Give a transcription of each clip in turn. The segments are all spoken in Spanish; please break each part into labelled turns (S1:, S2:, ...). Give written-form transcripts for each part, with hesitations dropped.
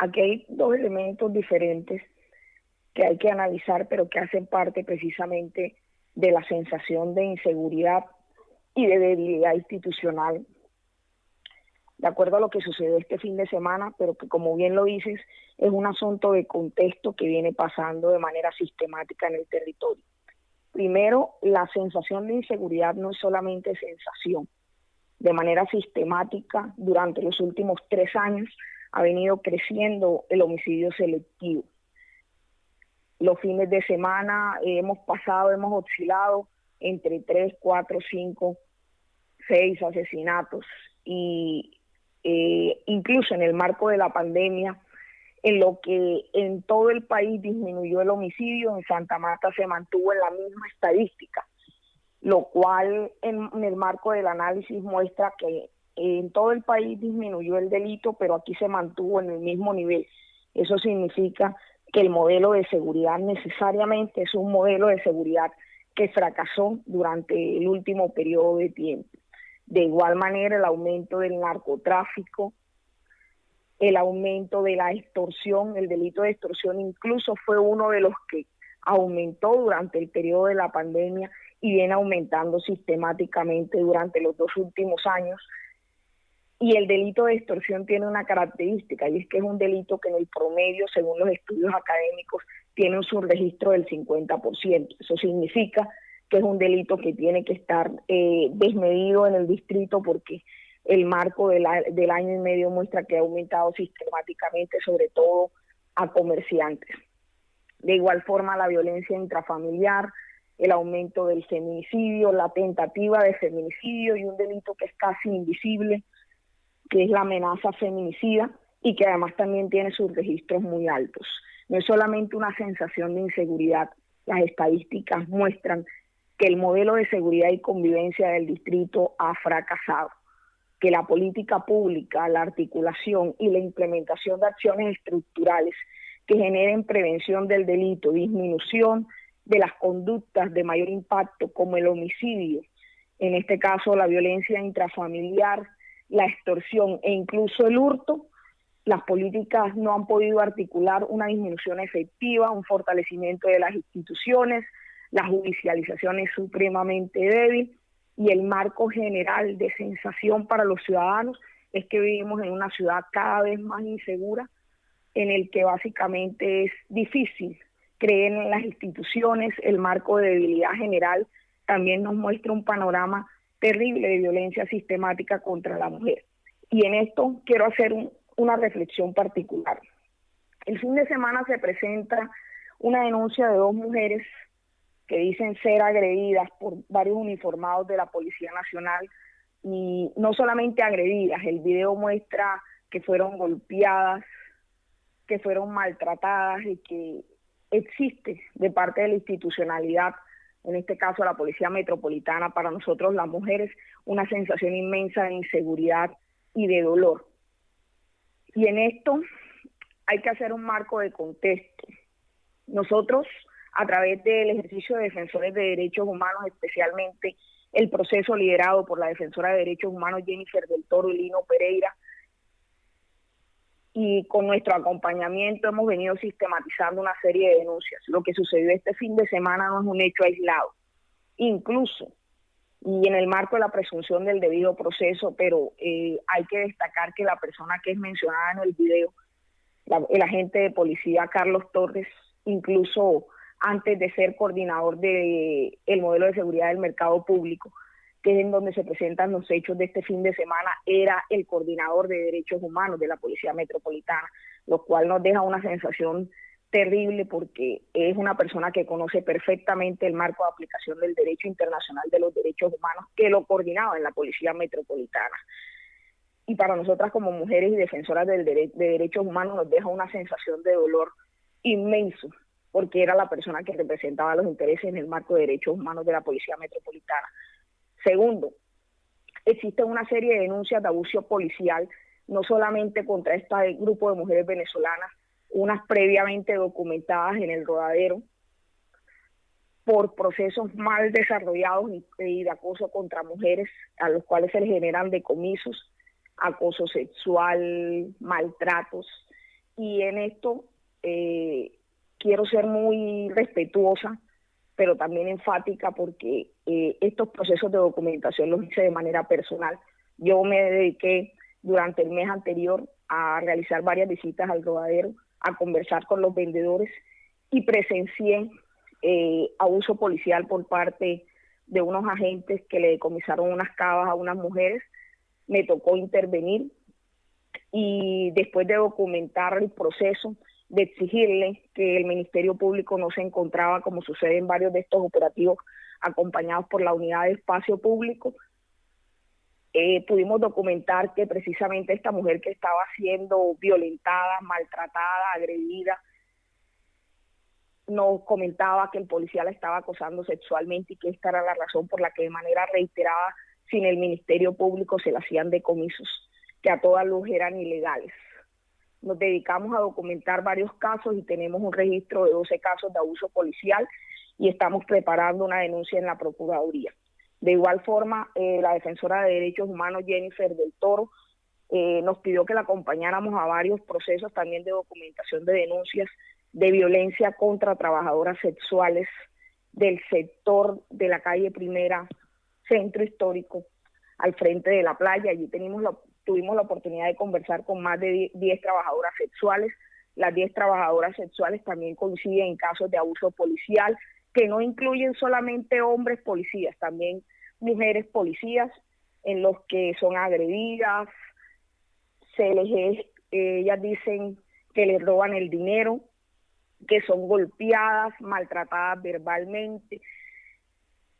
S1: Aquí hay dos elementos diferentes que hay que analizar, pero que hacen parte precisamente de la sensación de inseguridad y de debilidad institucional, de acuerdo a lo que sucedió este fin de semana, pero que, como bien lo dices, es un asunto de contexto que viene pasando de manera sistemática en el territorio. Primero, la sensación de inseguridad no es solamente sensación. De manera sistemática, durante los últimos 3 años, ha venido creciendo el homicidio selectivo. Los fines de semana hemos oscilado entre 3, 4, 5, 6 asesinatos y incluso en el marco de la pandemia, en lo que en todo el país disminuyó el homicidio, en Santa Marta se mantuvo en la misma estadística, lo cual en el marco del análisis muestra que en todo el país disminuyó el delito, pero aquí se mantuvo en el mismo nivel. Eso significa que el modelo de seguridad necesariamente es un modelo de seguridad que fracasó durante el último periodo de tiempo. De igual manera, el aumento del narcotráfico, el aumento de la extorsión, el delito de extorsión incluso fue uno de los que aumentó durante el periodo de la pandemia y viene aumentando sistemáticamente durante los 2 últimos años. Y el delito de extorsión tiene una característica, y es que es un delito que en el promedio, según los estudios académicos, tiene un subregistro del 50%. Eso significa que es un delito que tiene que estar desmedido en el distrito, porque el marco del año y medio muestra que ha aumentado sistemáticamente, sobre todo a comerciantes. De igual forma, la violencia intrafamiliar, el aumento del feminicidio, la tentativa de feminicidio y un delito que es casi invisible, que es la amenaza feminicida y que además también tiene sus registros muy altos. No es solamente una sensación de inseguridad, las estadísticas muestran que el modelo de seguridad y convivencia del distrito ha fracasado, que la política pública, la articulación y la implementación de acciones estructurales que generen prevención del delito, disminución de las conductas de mayor impacto como el homicidio, en este caso la violencia intrafamiliar, la extorsión e incluso el hurto, las políticas no han podido articular una disminución efectiva, un fortalecimiento de las instituciones, la judicialización es supremamente débil y el marco general de sensación para los ciudadanos es que vivimos en una ciudad cada vez más insegura, en el que básicamente es difícil creer en las instituciones. El marco de debilidad general también nos muestra un panorama terrible de violencia sistemática contra la mujer. Y en esto quiero hacer una reflexión particular. El fin de semana se presenta una denuncia de 2 mujeres que dicen ser agredidas por varios uniformados de la Policía Nacional, y no solamente agredidas, el video muestra que fueron golpeadas, que fueron maltratadas y que existe de parte de la institucionalidad, en este caso la Policía Metropolitana, para nosotros las mujeres, una sensación inmensa de inseguridad y de dolor. Y en esto hay que hacer un marco de contexto. Nosotros, a través del ejercicio de defensores de derechos humanos, especialmente el proceso liderado por la defensora de derechos humanos Jennifer del Toro y Lino Pereira, y con nuestro acompañamiento hemos venido sistematizando una serie de denuncias. Lo que sucedió este fin de semana no es un hecho aislado, incluso, y en el marco de la presunción del debido proceso, pero hay que destacar que la persona que es mencionada en el video, el agente de policía Carlos Torres, incluso antes de ser coordinador del modelo de seguridad del mercado público, que es en donde se presentan los hechos de este fin de semana, era el coordinador de derechos humanos de la Policía Metropolitana, lo cual nos deja una sensación terrible porque es una persona que conoce perfectamente el marco de aplicación del derecho internacional de los derechos humanos, que lo coordinaba en la Policía Metropolitana. Y para nosotras como mujeres y defensoras de derechos humanos nos deja una sensación de dolor inmenso, porque era la persona que representaba los intereses en el marco de derechos humanos de la Policía Metropolitana. Segundo, existe una serie de denuncias de abuso policial, no solamente contra este grupo de mujeres venezolanas, unas previamente documentadas en el Rodadero, por procesos mal desarrollados y de acoso contra mujeres, a los cuales se les generan decomisos, acoso sexual, maltratos, Y en esto quiero ser muy respetuosa, pero también enfática, porque estos procesos de documentación los hice de manera personal. Yo me dediqué durante el mes anterior a realizar varias visitas al Rodadero, a conversar con los vendedores, y presencié abuso policial por parte de unos agentes que le decomisaron unas cavas a unas mujeres. Me tocó intervenir, y después de documentar el proceso, de exigirle que el Ministerio Público no se encontraba, como sucede en varios de estos operativos, acompañados por la Unidad de Espacio Público, pudimos documentar que precisamente esta mujer que estaba siendo violentada, maltratada, agredida, nos comentaba que el policía la estaba acosando sexualmente, y que esta era la razón por la que de manera reiterada, sin el Ministerio Público, se le hacían decomisos, que a toda luz eran ilegales. Nos dedicamos a documentar varios casos y tenemos un registro de 12 casos de abuso policial, y estamos preparando una denuncia en la Procuraduría. De igual forma, la defensora de derechos humanos, Jennifer del Toro, nos pidió que la acompañáramos a varios procesos también de documentación de denuncias de violencia contra trabajadoras sexuales del sector de la calle Primera, Centro Histórico, al frente de la playa. Allí tuvimos la oportunidad de conversar con más de 10 trabajadoras sexuales. Las 10 trabajadoras sexuales también coinciden en casos de abuso policial, que no incluyen solamente hombres policías, también mujeres policías, en los que son agredidas, ellas dicen que les roban el dinero, que son golpeadas, maltratadas verbalmente.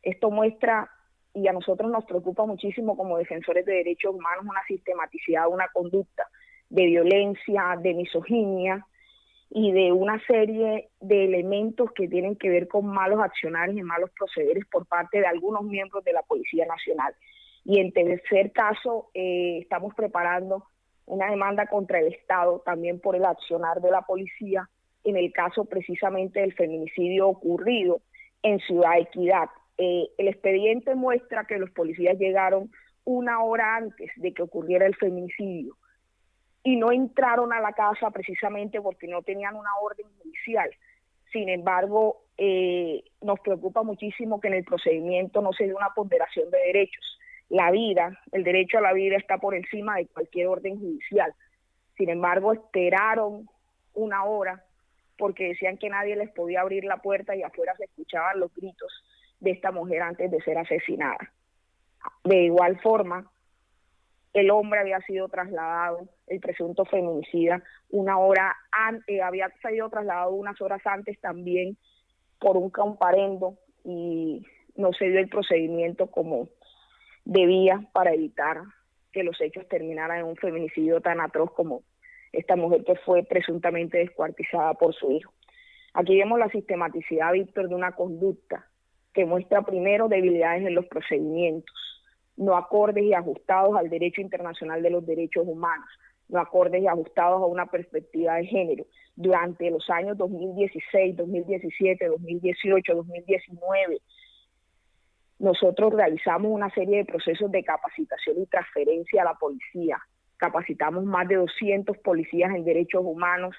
S1: Esto muestra, y a nosotros nos preocupa muchísimo como defensores de derechos humanos, una sistematicidad, una conducta de violencia, de misoginia y de una serie de elementos que tienen que ver con malos accionarios y malos procederes por parte de algunos miembros de la Policía Nacional. Y en tercer caso, estamos preparando una demanda contra el Estado, también por el accionar de la policía, en el caso precisamente del feminicidio ocurrido en Ciudad Equidad. El expediente muestra que los policías llegaron 1 hora antes de que ocurriera el feminicidio, y no entraron a la casa precisamente porque no tenían una orden judicial. Sin embargo, nos preocupa muchísimo que en el procedimiento no se dé una ponderación de derechos. La vida, el derecho a la vida está por encima de cualquier orden judicial. Sin embargo, esperaron 1 hora porque decían que nadie les podía abrir la puerta, y afuera se escuchaban los gritos de esta mujer antes de ser asesinada. De igual forma, el hombre había sido trasladado, el presunto feminicida, 1 hora antes, había sido trasladado unas horas antes también por un comparendo, y no se dio el procedimiento como debía para evitar que los hechos terminaran en un feminicidio tan atroz como esta mujer que fue presuntamente descuartizada por su hijo. Aquí vemos la sistematicidad, Víctor, de una conducta que muestra primero debilidades en los procedimientos, no acordes y ajustados al derecho internacional de los derechos humanos, no acordes y ajustados a una perspectiva de género. Durante los años 2016, 2017, 2018, 2019, nosotros realizamos una serie de procesos de capacitación y transferencia a la policía. Capacitamos más de 200 policías en derechos humanos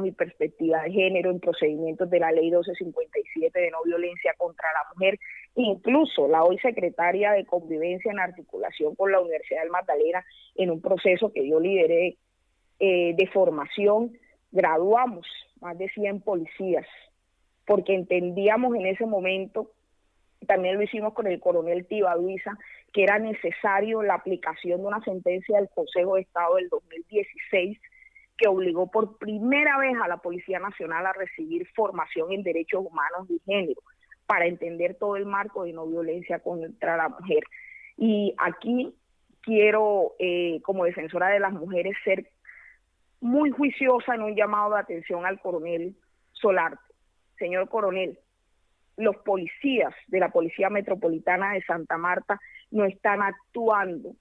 S1: y perspectiva de género, en procedimientos de la ley 1257 de no violencia contra la mujer. Incluso la hoy secretaria de Convivencia, en articulación con la Universidad del Magdalena, en un proceso que yo lideré de formación, graduamos más de 100 policías, porque entendíamos en ese momento, también lo hicimos con el coronel Tibaduiza, que era necesario la aplicación de una sentencia del Consejo de Estado del 2016, que obligó por primera vez a la Policía Nacional a recibir formación en derechos humanos y género, para entender todo el marco de no violencia contra la mujer. Y aquí quiero, como defensora de las mujeres, ser muy juiciosa en un llamado de atención al coronel Solarte. Señor coronel, los policías de la Policía Metropolitana de Santa Marta no están actuando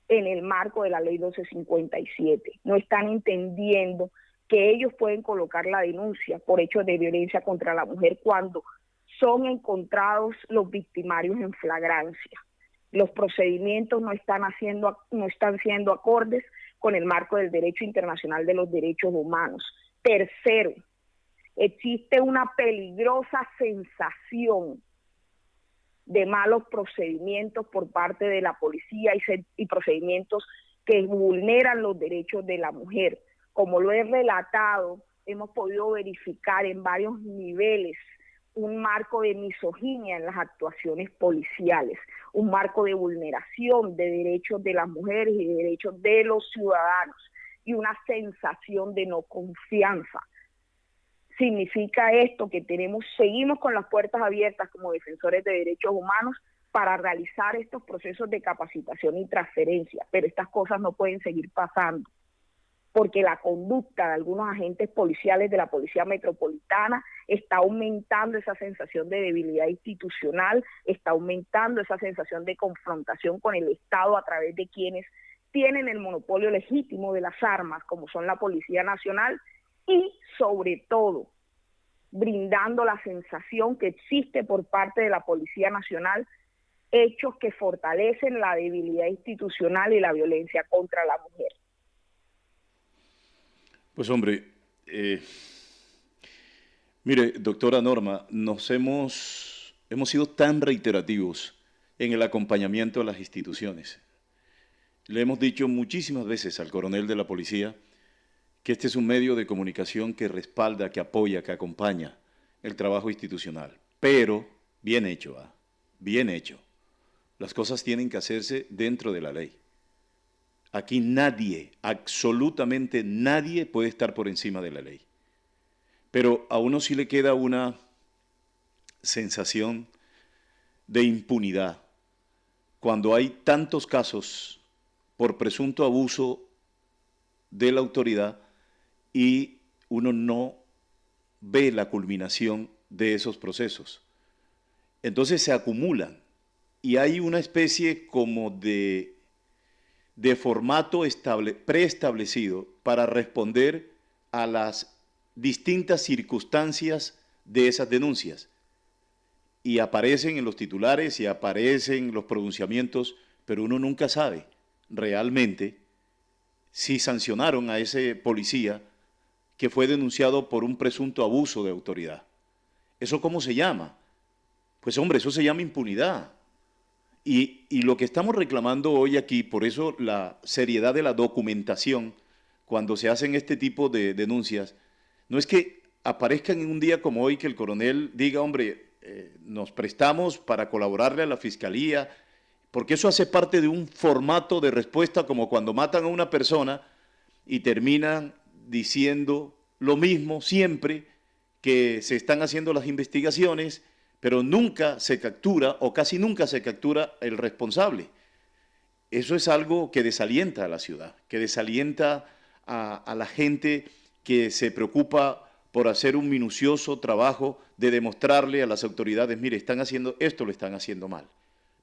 S1: en el marco de la ley 1257, no están entendiendo que ellos pueden colocar la denuncia por hechos de violencia contra la mujer cuando son encontrados los victimarios en flagrancia. Los procedimientos no están siendo acordes con el marco del derecho internacional de los derechos humanos. Tercero, existe una peligrosa sensación de malos procedimientos por parte de la policía y procedimientos que vulneran los derechos de la mujer. Como lo he relatado, hemos podido verificar en varios niveles un marco de misoginia en las actuaciones policiales, un marco de vulneración de derechos de las mujeres y de derechos de los ciudadanos, y una sensación de no confianza. Significa esto que seguimos con las puertas abiertas como defensores de derechos humanos para realizar estos procesos de capacitación y transferencia, pero estas cosas no pueden seguir pasando, porque la conducta de algunos agentes policiales de la Policía Metropolitana está aumentando esa sensación de debilidad institucional, está aumentando esa sensación de confrontación con el Estado a través de quienes tienen el monopolio legítimo de las armas, como son la Policía Nacional, y sobre todo brindando la sensación que existe por parte de la Policía Nacional hechos que fortalecen la debilidad institucional y la violencia contra la mujer.
S2: Pues hombre, mire, doctora Norma, hemos sido tan reiterativos en el acompañamiento a las instituciones. Le hemos dicho muchísimas veces al coronel de la policía que este es un medio de comunicación que respalda, que apoya, que acompaña el trabajo institucional. Pero bien hecho, bien hecho. Las cosas tienen que hacerse dentro de la ley. Aquí nadie, absolutamente nadie puede estar por encima de la ley. Pero a uno sí le queda una sensación de impunidad cuando hay tantos casos por presunto abuso de la autoridad y uno no ve la culminación de esos procesos. Entonces se acumulan y hay una especie como de formato preestablecido para responder a las distintas circunstancias de esas denuncias. Y aparecen en los titulares y aparecen los pronunciamientos, pero uno nunca sabe realmente si sancionaron a ese policía que fue denunciado por un presunto abuso de autoridad. ¿Eso cómo se llama? Pues hombre, eso se llama impunidad. Y lo que estamos reclamando hoy aquí, por eso la seriedad de la documentación, cuando se hacen este tipo de denuncias, no es que aparezcan en un día como hoy que el coronel diga, hombre, nos prestamos para colaborarle a la fiscalía, porque eso hace parte de un formato de respuesta como cuando matan a una persona y terminan diciendo lo mismo siempre, que se están haciendo las investigaciones, pero nunca se captura o casi nunca se captura el responsable. Eso es algo que desalienta a la ciudad, que desalienta a la gente que se preocupa por hacer un minucioso trabajo de demostrarle a las autoridades, mire, están haciendo esto, lo están haciendo mal.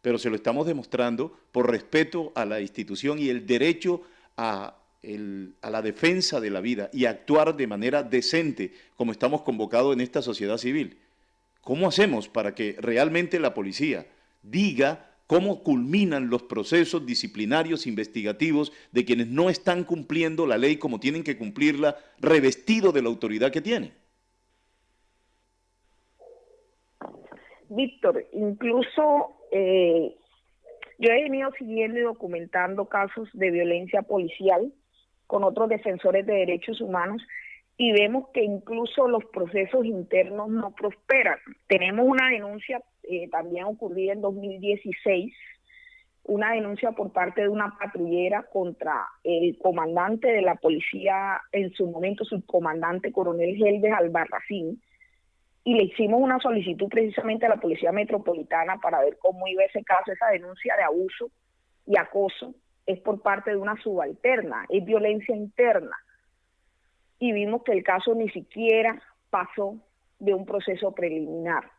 S2: Pero se lo estamos demostrando por respeto a la institución y el derecho a la defensa de la vida y actuar de manera decente, como estamos convocados en esta sociedad civil. ¿Cómo hacemos para que realmente la policía diga cómo culminan los procesos disciplinarios investigativos de quienes no están cumpliendo la ley como tienen que cumplirla, revestido de la autoridad que tienen?
S1: Víctor, incluso yo he venido siguiendo y documentando casos de violencia policial con otros defensores de derechos humanos y vemos que incluso los procesos internos no prosperan. Tenemos una denuncia también ocurrida en 2016, una denuncia por parte de una patrullera contra el comandante de la policía, en su momento subcomandante coronel Geldes Albarracín, y le hicimos una solicitud precisamente a la Policía Metropolitana para ver cómo iba ese caso. Esa denuncia de abuso y acoso es por parte de una subalterna, es violencia interna. Y vimos que el caso ni siquiera pasó de un proceso preliminar.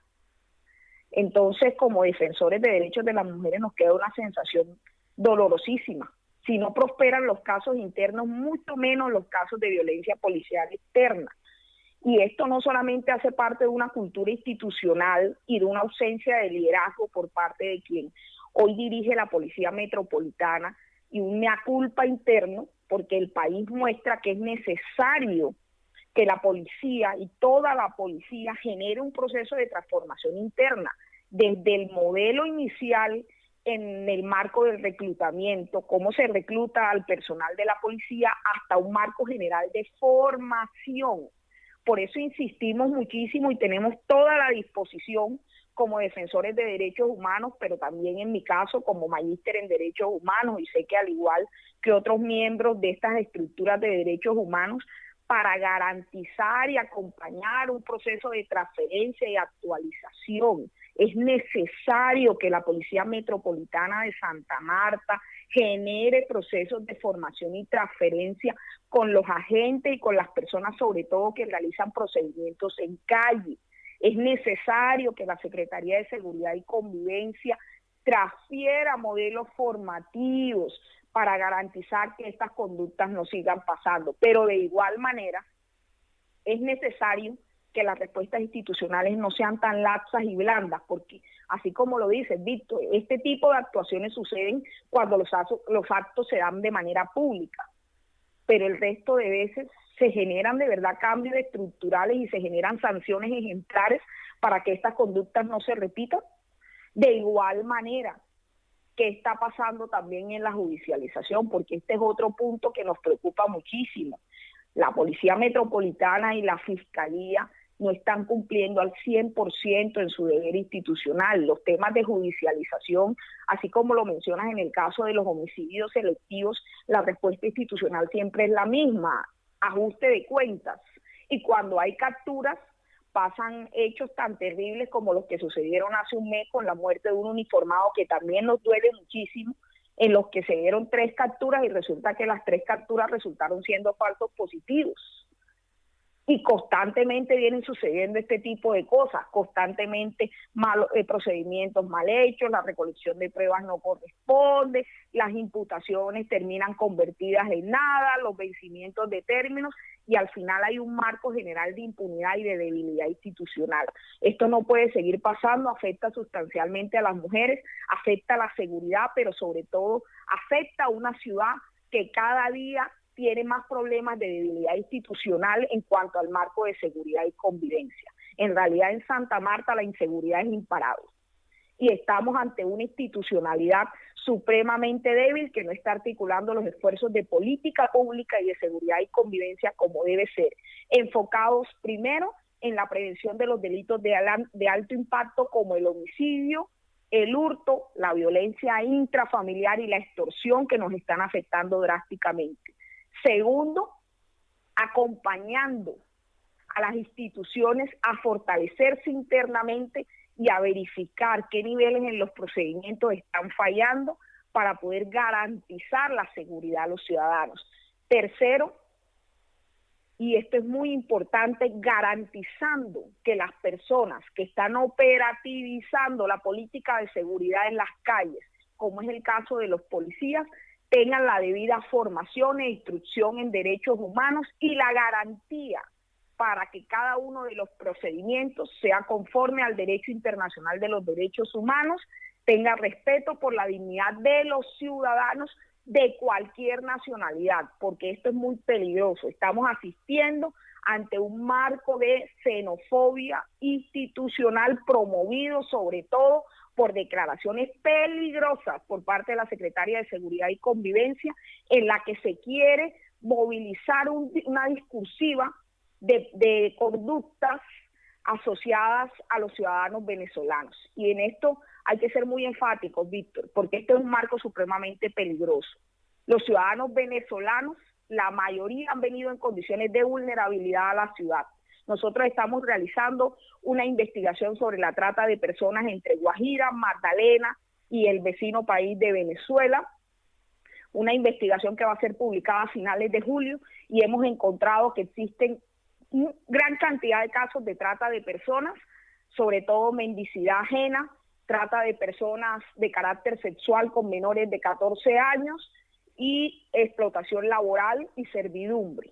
S1: Entonces, como defensores de derechos de las mujeres nos queda una sensación dolorosísima. Si no prosperan los casos internos, mucho menos los casos de violencia policial externa. Y esto no solamente hace parte de una cultura institucional y de una ausencia de liderazgo por parte de quien hoy dirige la Policía Metropolitana y un mea culpa interno, porque el país muestra que es necesario que la policía y toda la policía genere un proceso de transformación interna, desde el modelo inicial en el marco del reclutamiento, cómo se recluta al personal de la policía, hasta un marco general de formación. Por eso insistimos muchísimo y tenemos toda la disposición como defensores de derechos humanos, pero también en mi caso como magíster en derechos humanos, y sé que al igual que otros miembros de estas estructuras de derechos humanos, para garantizar y acompañar un proceso de transferencia y actualización. Es necesario que la Policía Metropolitana de Santa Marta genere procesos de formación y transferencia con los agentes y con las personas, sobre todo, que realizan procedimientos en calle. Es necesario que la Secretaría de Seguridad y Convivencia transfiera modelos formativos para garantizar que estas conductas no sigan pasando. Pero de igual manera, es necesario que las respuestas institucionales no sean tan laxas y blandas, porque así como lo dice Víctor, este tipo de actuaciones suceden cuando los actos se dan de manera pública, pero el resto de veces se generan de verdad cambios estructurales y se generan sanciones ejemplares para que estas conductas no se repitan. De igual manera, ¿qué está pasando también en la judicialización? Porque este es otro punto que nos preocupa muchísimo. La Policía Metropolitana y la Fiscalía no están cumpliendo al 100% en su deber institucional. Los temas de judicialización, así como lo mencionas en el caso de los homicidios selectivos, la respuesta institucional siempre es la misma: ajuste de cuentas. Y cuando hay capturas, pasan hechos tan terribles como los que sucedieron hace un mes con la muerte de un uniformado, que también nos duele muchísimo, en los que se dieron 3 capturas y resulta que las 3 capturas resultaron siendo falsos positivos. Y constantemente vienen sucediendo este tipo de cosas, constantemente procedimientos mal hechos, la recolección de pruebas no corresponde, las imputaciones terminan convertidas en nada, los vencimientos de términos, y al final hay un marco general de impunidad y de debilidad institucional. Esto no puede seguir pasando, afecta sustancialmente a las mujeres, afecta a la seguridad, pero sobre todo afecta a una ciudad que cada día tiene más problemas de debilidad institucional en cuanto al marco de seguridad y convivencia. En realidad en Santa Marta la inseguridad es imparable y estamos ante una institucionalidad supremamente débil que no está articulando los esfuerzos de política pública y de seguridad y convivencia como debe ser, enfocados primero en la prevención de los delitos de alto impacto como el homicidio, el hurto, la violencia intrafamiliar y la extorsión, que nos están afectando drásticamente. Segundo, acompañando a las instituciones a fortalecerse internamente y a verificar qué niveles en los procedimientos están fallando para poder garantizar la seguridad a los ciudadanos. Tercero, y esto es muy importante, garantizando que las personas que están operativizando la política de seguridad en las calles, como es el caso de los policías, tengan la debida formación e instrucción en derechos humanos y la garantía para que cada uno de los procedimientos sea conforme al derecho internacional de los derechos humanos, tenga respeto por la dignidad de los ciudadanos de cualquier nacionalidad, porque esto es muy peligroso. Estamos asistiendo ante un marco de xenofobia institucional promovido sobre todo por declaraciones peligrosas por parte de la Secretaria de Seguridad y Convivencia, en la que se quiere movilizar una discursiva de conductas asociadas a los ciudadanos venezolanos. Y en esto hay que ser muy enfáticos, Víctor, porque este es un marco supremamente peligroso. Los ciudadanos venezolanos, la mayoría han venido en condiciones de vulnerabilidad a la ciudad. Nosotros estamos realizando una investigación sobre la trata de personas entre Guajira, Magdalena y el vecino país de Venezuela, una investigación que va a ser publicada a finales de julio, y hemos encontrado que existen gran cantidad de casos de trata de personas, sobre todo mendicidad ajena, trata de personas de carácter sexual con menores de 14 años y explotación laboral y servidumbre.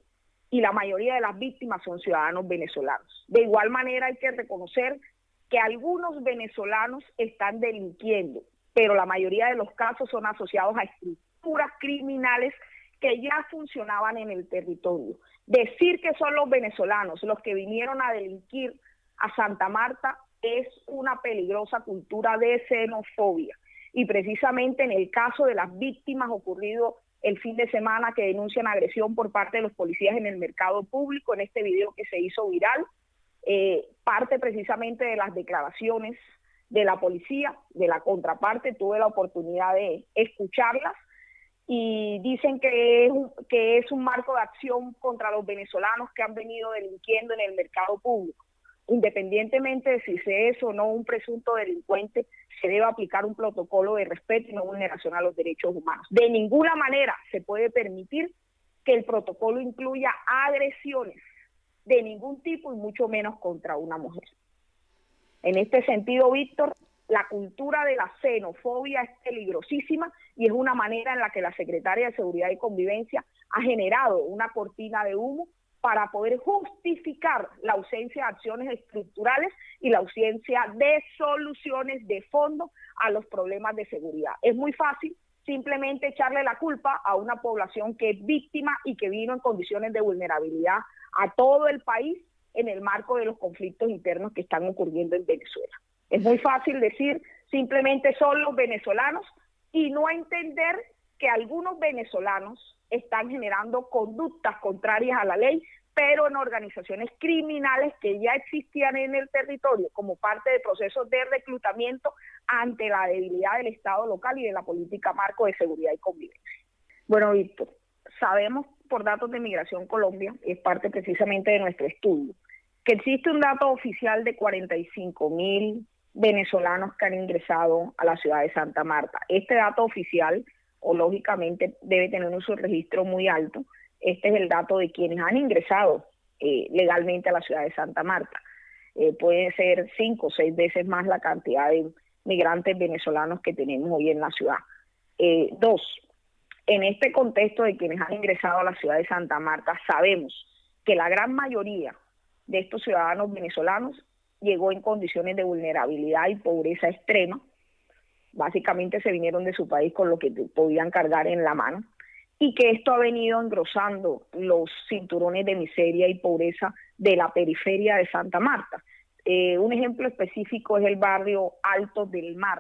S1: Y la mayoría de las víctimas son ciudadanos venezolanos. De igual manera hay que reconocer que algunos venezolanos están delinquiendo, pero la mayoría de los casos son asociados a estructuras criminales que ya funcionaban en el territorio. Decir que son los venezolanos los que vinieron a delinquir a Santa Marta es una peligrosa cultura de xenofobia. Y precisamente en el caso de las víctimas ocurrido el fin de semana que denuncian agresión por parte de los policías en el mercado público, en este video que se hizo viral, parte precisamente de las declaraciones de la policía, de la contraparte. Tuve la oportunidad de escucharlas y dicen que es un marco de acción contra los venezolanos que han venido delinquiendo en el mercado público. Independientemente de si se es o no un presunto delincuente, se debe aplicar un protocolo de respeto y no vulneración a los derechos humanos. De ninguna manera se puede permitir que el protocolo incluya agresiones de ningún tipo y mucho menos contra una mujer. En este sentido, Víctor, la cultura de la xenofobia es peligrosísima y es una manera en la que la Secretaria de Seguridad y Convivencia ha generado una cortina de humo para poder justificar la ausencia de acciones estructurales y la ausencia de soluciones de fondo a los problemas de seguridad. Es muy fácil simplemente echarle la culpa a una población que es víctima y que vino en condiciones de vulnerabilidad a todo el país en el marco de los conflictos internos que están ocurriendo en Venezuela. Es muy fácil decir simplemente son los venezolanos y no entender que algunos venezolanos están generando conductas contrarias a la ley, pero en organizaciones criminales que ya existían en el territorio como parte de procesos de reclutamiento ante la debilidad del Estado local y de la política marco de seguridad y convivencia. Bueno, Víctor, sabemos por datos de Migración Colombia, es parte precisamente de nuestro estudio, que existe un dato oficial de 45.000 venezolanos que han ingresado a la ciudad de Santa Marta. Este dato oficial, o lógicamente, debe tener un subregistro muy alto. Este es el dato de quienes han ingresado legalmente a la ciudad de Santa Marta. Puede ser 5 o 6 veces más la cantidad de migrantes venezolanos que tenemos hoy en la ciudad. 2, en este contexto de quienes han ingresado a la ciudad de Santa Marta, sabemos que la gran mayoría de estos ciudadanos venezolanos llegó en condiciones de vulnerabilidad y pobreza extrema. Básicamente se vinieron de su país con lo que podían cargar en la mano, y que esto ha venido engrosando los cinturones de miseria y pobreza de la periferia de Santa Marta. Un ejemplo específico es el barrio Alto del Mar,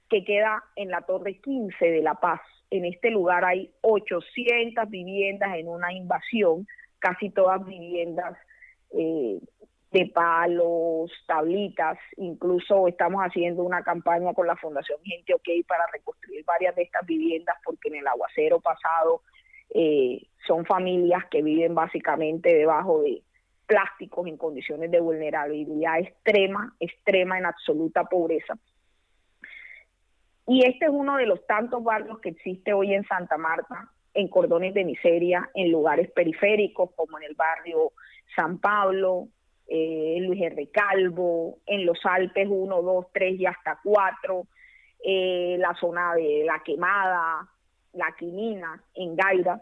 S1: que queda en la Torre 15 de La Paz. En este lugar hay 800 viviendas en una invasión, casi todas viviendas de palos, tablitas. Incluso estamos haciendo una campaña con la Fundación Gente OK para reconstruir varias de estas viviendas, porque en el aguacero pasado son familias que viven básicamente debajo de plásticos en condiciones de vulnerabilidad extrema, en absoluta pobreza. Y este es uno de los tantos barrios que existe hoy en Santa Marta, en cordones de miseria, en lugares periféricos como en el barrio San Pablo, Luis R. Calvo, en los Alpes 1, 2, 3 y hasta 4, la zona de La Quemada, La Quinina, en Gaira,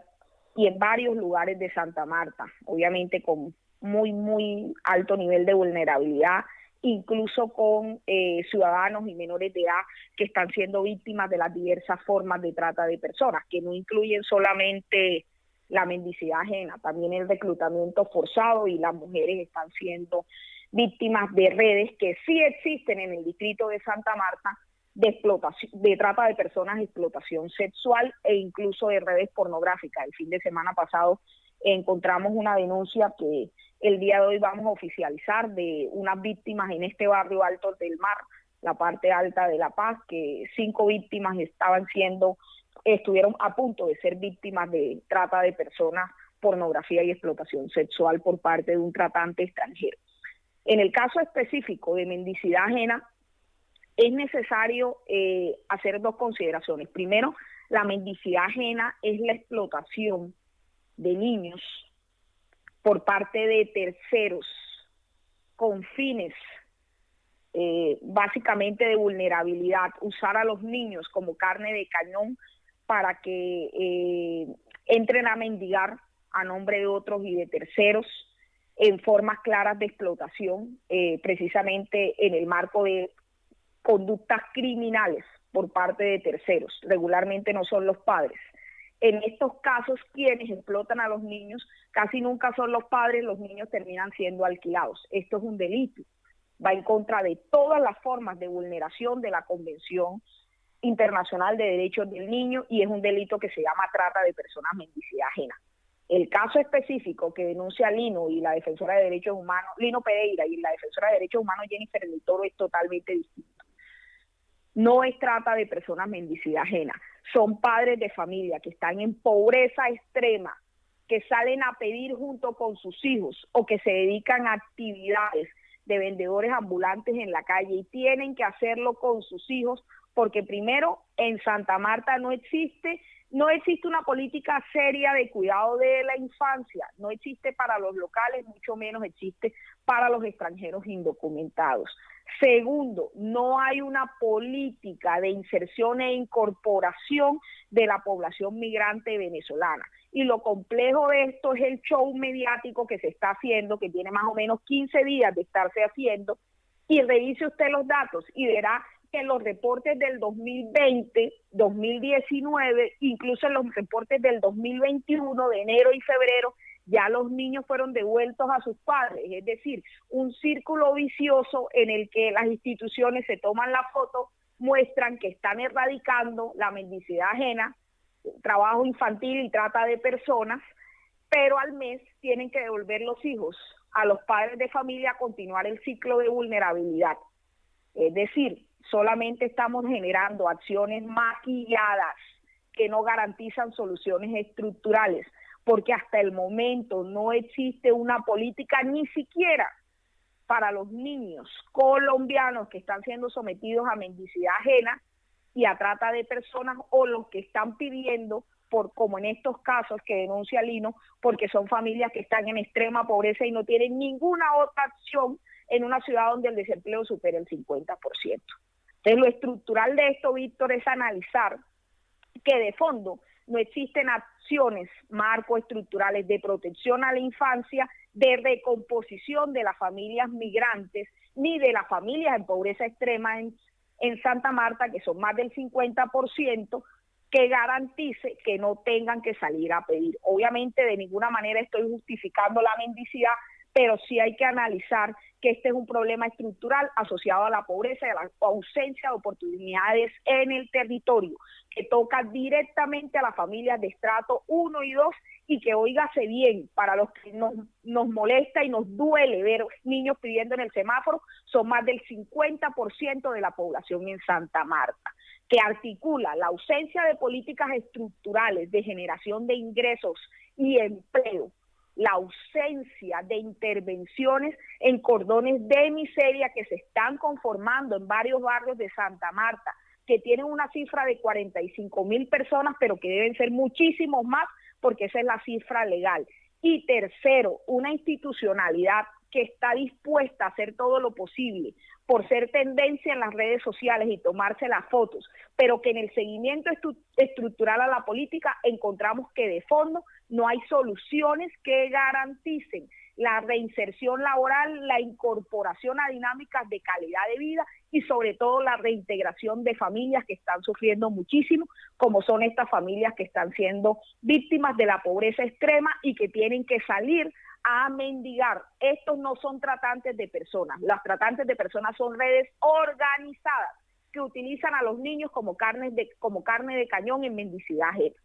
S1: y en varios lugares de Santa Marta, obviamente con muy alto nivel de vulnerabilidad, incluso con ciudadanos y menores de edad que están siendo víctimas de las diversas formas de trata de personas, que no incluyen solamente la mendicidad ajena, también el reclutamiento forzado, y las mujeres están siendo víctimas de redes que sí existen en el distrito de Santa Marta, de explotación, de trata de personas, explotación sexual e incluso de redes pornográficas. El fin de semana pasado encontramos una denuncia que el día de hoy vamos a oficializar de unas víctimas en este barrio Alto del Mar, la parte alta de La Paz, que 5 víctimas estuvieron a punto de ser víctimas de trata de personas, pornografía y explotación sexual por parte de un tratante extranjero. En el caso específico de mendicidad ajena, es necesario hacer 2 consideraciones. Primero, la mendicidad ajena es la explotación de niños por parte de terceros con fines básicamente de vulnerabilidad, usar a los niños como carne de cañón para que entren a mendigar a nombre de otros y de terceros en formas claras de explotación, precisamente en el marco de conductas criminales por parte de terceros. Regularmente no son los padres. En estos casos, quienes explotan a los niños casi nunca son los padres, los niños terminan siendo alquilados. Esto es un delito, va en contra de todas las formas de vulneración de la Convención Internacional de Derechos del Niño y es un delito que se llama trata de personas mendicidad ajena. El caso específico que denuncia Lino y la defensora de derechos humanos, Lino Pereira, y la defensora de derechos humanos Jennifer del Toro es totalmente distinto. No es trata de personas mendicidad ajena, son padres de familia que están en pobreza extrema, que salen a pedir junto con sus hijos o que se dedican a actividades de vendedores ambulantes en la calle y tienen que hacerlo con sus hijos porque primero en Santa Marta no existe una política seria de cuidado de la infancia, no existe para los locales, mucho menos existe para los extranjeros indocumentados. Segundo, no hay una política de inserción e incorporación de la población migrante venezolana. Y lo complejo de esto es el show mediático que se está haciendo, que tiene más o menos 15 días de estarse haciendo, y revise usted los datos y verá que en los reportes del 2020, 2019, incluso en los reportes del 2021, de enero y febrero, ya los niños fueron devueltos a sus padres, es decir, un círculo vicioso en el que las instituciones se toman la foto, muestran que están erradicando la mendicidad ajena, trabajo infantil y trata de personas, pero al mes tienen que devolver los hijos a los padres de familia a continuar el ciclo de vulnerabilidad. Es decir, solamente estamos generando acciones maquilladas que no garantizan soluciones estructurales, porque hasta el momento no existe una política ni siquiera para los niños colombianos que están siendo sometidos a mendicidad ajena y a trata de personas o los que están pidiendo, como en estos casos que denuncia Lino, porque son familias que están en extrema pobreza y no tienen ninguna otra acción en una ciudad donde el desempleo supera el 50%. Entonces, lo estructural de esto, Víctor, es analizar que de fondo no existen acciones marcoestructurales de protección a la infancia, de recomposición de las familias migrantes, ni de las familias en pobreza extrema en Santa Marta, que son más del 50%, que garantice que no tengan que salir a pedir. Obviamente, de ninguna manera estoy justificando la mendicidad, pero sí hay que analizar que este es un problema estructural asociado a la pobreza y a la ausencia de oportunidades en el territorio, que toca directamente a las familias de estrato 1 y 2 y que, óigase bien, para los que nos molesta y nos duele ver niños pidiendo en el semáforo, son más del 50% de la población en Santa Marta, que articula la ausencia de políticas estructurales de generación de ingresos y empleo, la ausencia de intervenciones en cordones de miseria que se están conformando en varios barrios de Santa Marta, que tienen una cifra de 45,000 personas, pero que deben ser muchísimos más porque esa es la cifra legal. Y tercero, una institucionalidad que está dispuesta a hacer todo lo posible por ser tendencia en las redes sociales y tomarse las fotos, pero que en el seguimiento estructural a la política encontramos que de fondo no hay soluciones que garanticen la reinserción laboral, la incorporación a dinámicas de calidad de vida y sobre todo la reintegración de familias que están sufriendo muchísimo, como son estas familias que están siendo víctimas de la pobreza extrema y que tienen que salir a mendigar. Estos no son tratantes de personas, las tratantes de personas son redes organizadas que utilizan a los niños como carne de cañón en mendicidad ajena.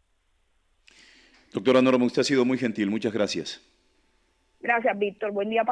S2: Doctora Norma, usted ha sido muy gentil, muchas gracias.
S1: Gracias, Víctor. Buen día para